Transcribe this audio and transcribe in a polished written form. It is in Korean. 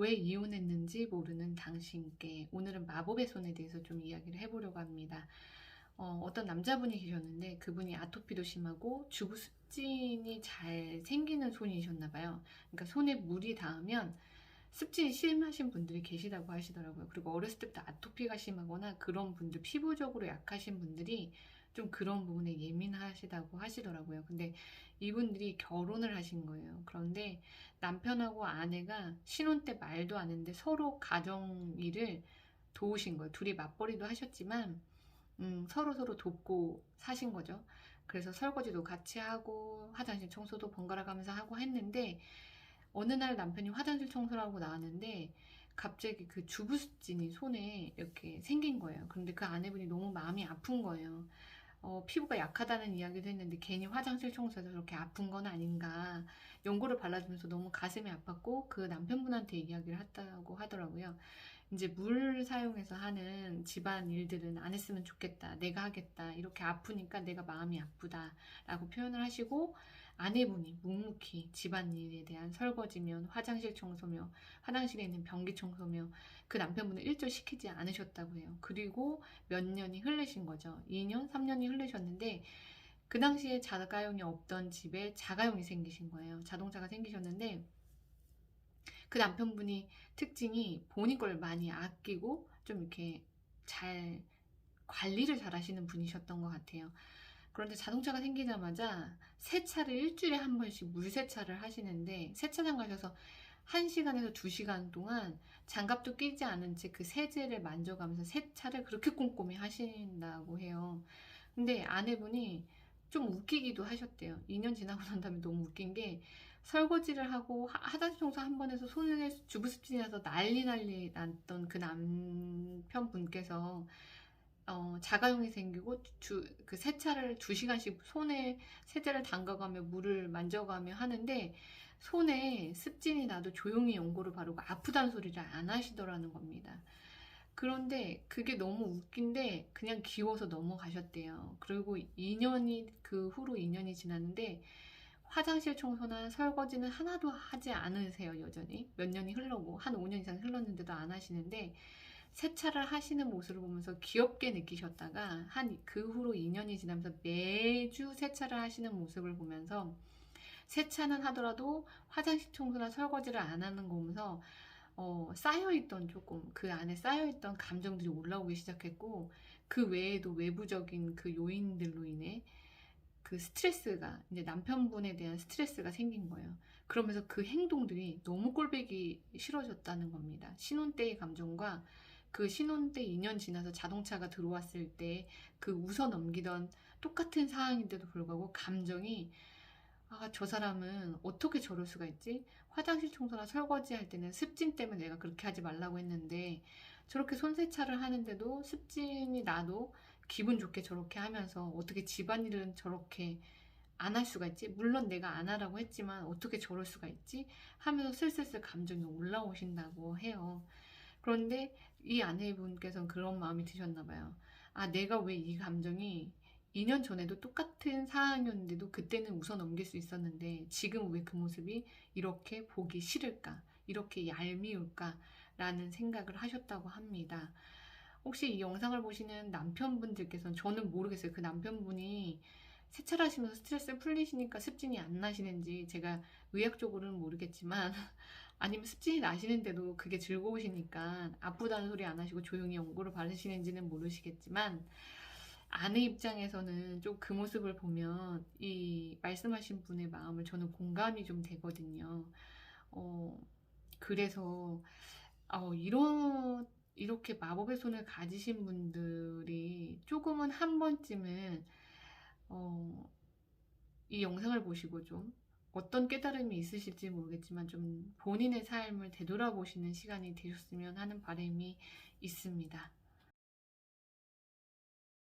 왜 이혼했는지 모르는 당신께 오늘은 마법의 손에 대해서 좀 이야기를 해보려고 합니다. 어떤 남자분이 계셨는데 그분이 아토피도 심하고 주부 습진이 잘 생기는 손이셨나봐요. 그러니까 손에 물이 닿으면 습진이 심하신 분들이 계시다고 하시더라고요. 그리고 어렸을 때부터 아토피가 심하거나 그런 분들, 피부적으로 약하신 분들이 좀 그런 부분에 예민하시다고 하시더라고요. 근데 이분들이 결혼을 하신 거예요. 그런데 남편하고 아내가 신혼 때 말도 안 했는데 서로 가정 일을 도우신 거예요. 둘이 맞벌이도 하셨지만 서로 돕고 사신 거죠. 그래서 설거지도 같이 하고 화장실 청소도 번갈아 가면서 하고 했는데 어느 날 남편이 화장실 청소를 하고 나왔는데 갑자기 그 주부습진이 손에 이렇게 생긴 거예요. 그런데 그 아내분이 너무 마음이 아픈 거예요. 피부가 약하다는 이야기도 했는데 괜히 화장실 청소해서 그렇게 아픈 건 아닌가. 연고를 발라주면서 너무 가슴이 아팠고 그 남편분한테 이야기를 했다고 하더라고요. 이제 물 사용해서 하는 집안 일들은 안 했으면 좋겠다. 내가 하겠다. 이렇게 아프니까 내가 마음이 아프다. 라고 표현을 하시고 아내분이 묵묵히 집안일에 대한 설거지며 화장실 청소며 화장실에 있는 변기 청소며 그 남편분을 일절 시키지 않으셨다고 해요. 그리고 몇 년이 흐르신 거죠. 2년, 3년이 흐르셨는데 그 당시에 자가용이 없던 집에 자가용이 생기신 거예요. 자동차가 생기셨는데 그 남편분이 특징이 본인 걸 많이 아끼고 좀 이렇게 잘 관리를 잘 하시는 분이셨던 것 같아요. 그런데 자동차가 생기자마자 세차를 일주일에 한 번씩 물 세차를 하시는데 세차장 가셔서 1시간에서 2시간 동안 장갑도 끼지 않은 채 그 세제를 만져가면서 세차를 그렇게 꼼꼼히 하신다고 해요. 근데 아내분이 좀 웃기기도 하셨대요. 2년 지나고 난 다음에 너무 웃긴 게 설거지를 하고 화장실 청소 한 번 해서 손에 주부습진이 나서 난리 났던 그 남편분께서 자가용이 생기고 그 세차를 2시간씩 손에 세제를 담가가며 물을 만져가며 하는데 손에 습진이 나도 조용히 연고를 바르고 아프다는 소리를 안 하시더라는 겁니다. 그런데 그게 너무 웃긴데 그냥 귀여워서 넘어가셨대요. 그리고 그 후로 2년이 지났는데 화장실 청소나 설거지는 하나도 하지 않으세요, 여전히. 몇 년이 흘러고, 한 5년 이상 흘렀는데도 안 하시는데, 세차를 하시는 모습을 보면서 귀엽게 느끼셨다가, 그 후로 2년이 지나면서 매주 세차를 하시는 모습을 보면서, 세차는 하더라도 화장실 청소나 설거지를 안 하는 거 보면서, 쌓여있던 그 안에 쌓여있던 감정들이 올라오기 시작했고, 그 외에도 외부적인 그 요인들로 인해 그 스트레스가 이제 남편분에 대한 스트레스가 생긴 거예요. 그러면서 그 행동들이 너무 꼴보기 싫어졌다는 겁니다. 신혼 때의 감정과 그 신혼 때 2년 지나서 자동차가 들어왔을 때 그 웃어 넘기던 똑같은 상황인데도 불구하고 감정이 저 사람은 어떻게 저럴 수가 있지? 화장실 청소나 설거지 할 때는 습진 때문에 내가 그렇게 하지 말라고 했는데 저렇게 손세차를 하는데도 습진이 나도 기분 좋게 저렇게 하면서 어떻게 집안일은 저렇게 안 할 수가 있지? 물론 내가 안 하라고 했지만 어떻게 저럴 수가 있지? 하면서 슬슬슬 감정이 올라오신다고 해요. 그런데 이 아내분께서는 그런 마음이 드셨나 봐요. 내가 왜 이 감정이 2년 전에도 똑같은 상황이었는데도 그때는 웃어 넘길 수 있었는데 지금 왜 그 모습이 이렇게 보기 싫을까? 이렇게 얄미울까? 라는 생각을 하셨다고 합니다. 혹시 이 영상을 보시는 남편분들께서는 저는 모르겠어요. 그 남편분이 세차를 하시면서 스트레스를 풀리시니까 습진이 안 나시는지 제가 의학적으로는 모르겠지만 아니면 습진이 나시는데도 그게 즐거우시니까 아프다는 소리 안 하시고 조용히 연고를 바르시는지는 모르시겠지만 아내 입장에서는 좀 그 모습을 보면 이 말씀하신 분의 마음을 저는 공감이 좀 되거든요. 어, 그래서 이렇게 마법의 손을 가지신 분들이 조금은 한 번쯤은 어, 이 영상을 보시고 좀 어떤 깨달음이 있으실지 모르겠지만 좀 본인의 삶을 되돌아보시는 시간이 되셨으면 하는 바람이 있습니다.